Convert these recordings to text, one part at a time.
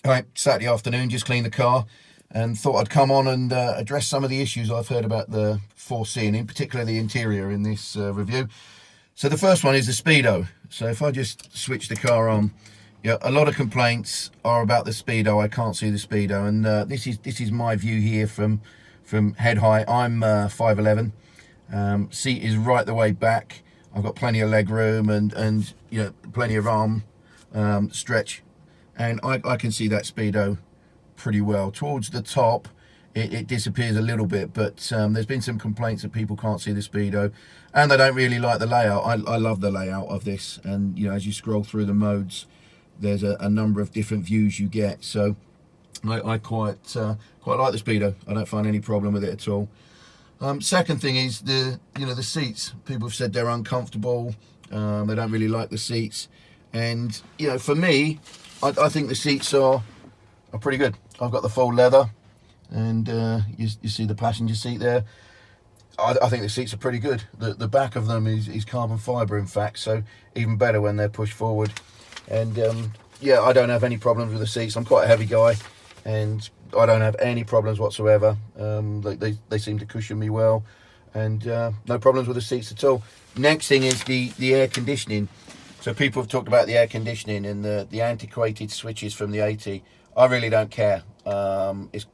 Right, Saturday afternoon, just cleaned the car and thought I'd come on and address some of the issues I've heard about the 4C and in particular the interior in this review. So the first one is the speedo. So if I just switch the car on, yeah, a lot of complaints are about the speedo. I can't see the speedo, and this is my view here from head height. I'm 5'11". Seat is right the way back. I've got plenty of leg room and you know, plenty of arm stretch, and I can see that speedo pretty well. Towards the top it disappears a little bit, but there's been some complaints that people can't see the speedo and they don't really like the layout. I love the layout of this, and you know, as you scroll through the modes, there's a number of different views you get, so I quite like the speedo. I don't find any problem with it at all. Second thing is the seats. People have said they're uncomfortable. They don't really like the seats, and you know, for me, I think the seats are pretty good. I've got the full leather, and you see the passenger seat there. I think the seats are pretty good. The back of them is carbon fibre, in fact, so even better when they're pushed forward. And yeah, I don't have any problems with the seats. I'm quite a heavy guy, and I don't have any problems whatsoever. They seem to cushion me well, and no problems with the seats at all. Next thing is the air conditioning. So people have talked about the air conditioning and the antiquated switches from the 80. I really don't care. It's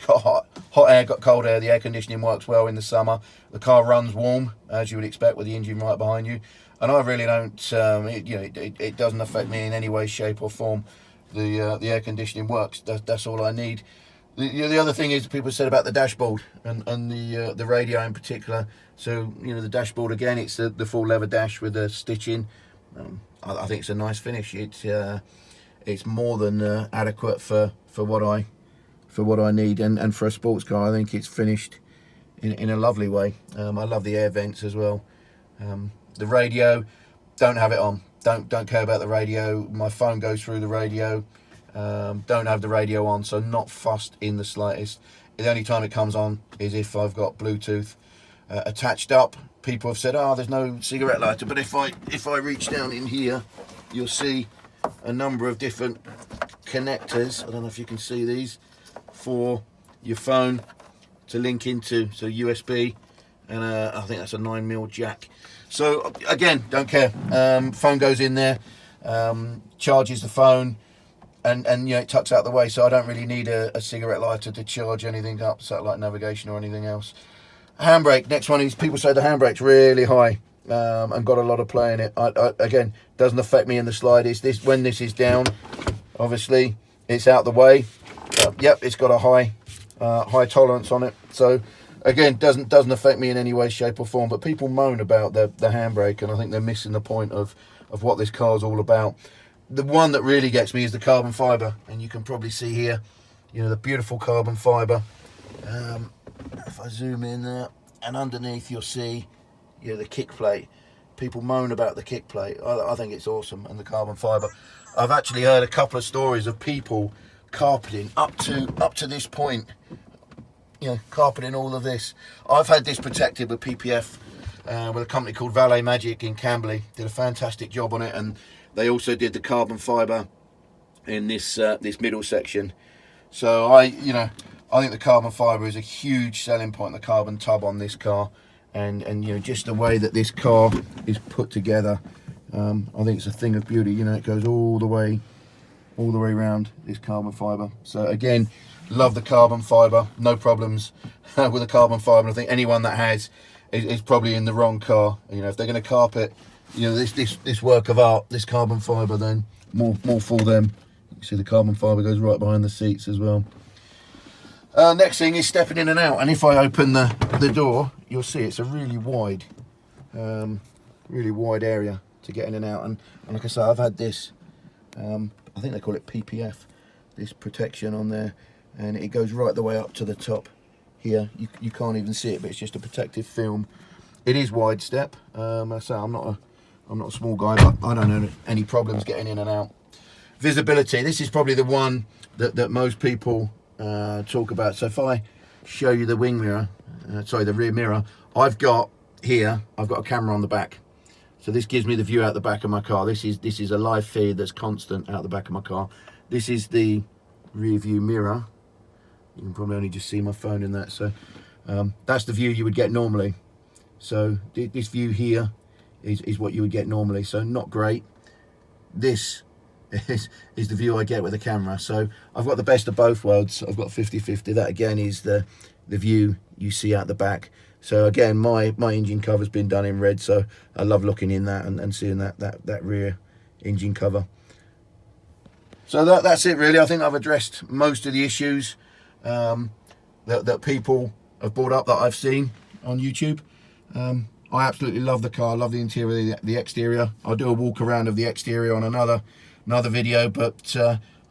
got hot air, got cold air. The air conditioning works well in the summer. The car runs warm, as you would expect, with the engine right behind you. And I really don't, it doesn't affect me in any way, shape or form. The air conditioning works. That's all I need. The other thing is, people said about the dashboard and the radio in particular. So, you know, the dashboard, again, it's the full leather dash with the stitching. I think it's a nice finish. It's more than adequate for what I need, and for a sports car, I think it's finished in a lovely way. I love the air vents as well. The radio, don't have it on. Don't care about the radio. My phone goes through the radio. Don't have the radio on, so not fussed in the slightest. The only time it comes on is if I've got Bluetooth attached up. People have said, oh, there's no cigarette lighter, but if I reach down in here, you'll see a number of different connectors. I don't know if you can see these, for your phone to link into, so USB, and I think that's a 9mm jack. So again, don't care. Phone goes in there, charges the phone, and you know, it tucks out the way, so I don't really need a cigarette lighter to charge anything up, satellite navigation or anything else. Handbrake, next one is, people say the handbrake's really high, and got a lot of play in it. Again, doesn't affect me in the slightest. When this is down, obviously it's out the way. Yep, it's got a high tolerance on it, so again, doesn't affect me in any way, shape or form. But people moan about the handbrake, and I think they're missing the point of what this car's all about. The one that really gets me is the carbon fibre, and you can probably see here, you know, the beautiful carbon fibre. If I zoom in there, and underneath you'll see, you know, the kick plate. People moan about the kick plate. I think it's awesome, and the carbon fibre. I've actually heard a couple of stories of people carpeting up to this point. You know, carpeting all of this. I've had this protected with PPF, with a company called Valet Magic in Camberley. Did a fantastic job on it, and they also did the carbon fibre in this middle section. So I think the carbon fibre is a huge selling point, the carbon tub on this car, and you know, just the way that this car is put together, I think it's a thing of beauty. You know, it goes all the way around, this carbon fibre. So again, love the carbon fibre, no problems with the carbon fibre. I think anyone that has is probably in the wrong car. You know, if they're going to carpet, you know, this work of art, this carbon fibre, then more for them. You see the carbon fibre goes right behind the seats as well. Next thing is stepping in and out, and if I open the door, you'll see it's a really wide area to get in and out. And like I say, I've had this, I think they call it PPF, this protection on there, and it goes right the way up to the top here. You can't even see it, but it's just a protective film. It is wide step. I say I'm not a small guy, but I don't have any problems getting in and out. Visibility. This is probably the one that most people talk about. So if I show you the wing mirror, the rear mirror, I've got a camera on the back, so this gives me the view out the back of my car. This is a live feed that's constant out the back of my car. This is the rear view mirror, you can probably only just see my phone in that, so that's the view you would get normally. So this view here is what you would get normally, so not great. This is the view I get with the camera, so I've got the best of both worlds. I've got 50-50. That again is the view you see out the back. So again, my engine cover's been done in red, so I love looking in that and seeing that rear engine cover. So that's it really. I think I've addressed most of the issues that people have brought up that I've seen on YouTube. I absolutely love the car, love the interior, the exterior. I'll do a walk around of the exterior on another video, but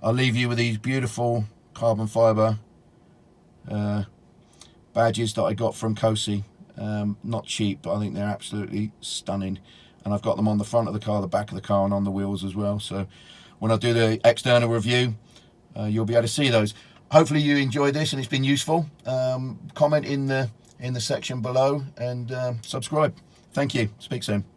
I'll leave you with these beautiful carbon fibre badges that I got from Cosi. Not cheap, but I think they're absolutely stunning. And I've got them on the front of the car, the back of the car, and on the wheels as well. So when I do the external review, you'll be able to see those. Hopefully you enjoyed this and it's been useful. Comment in the section below and subscribe. Thank you. Speak soon.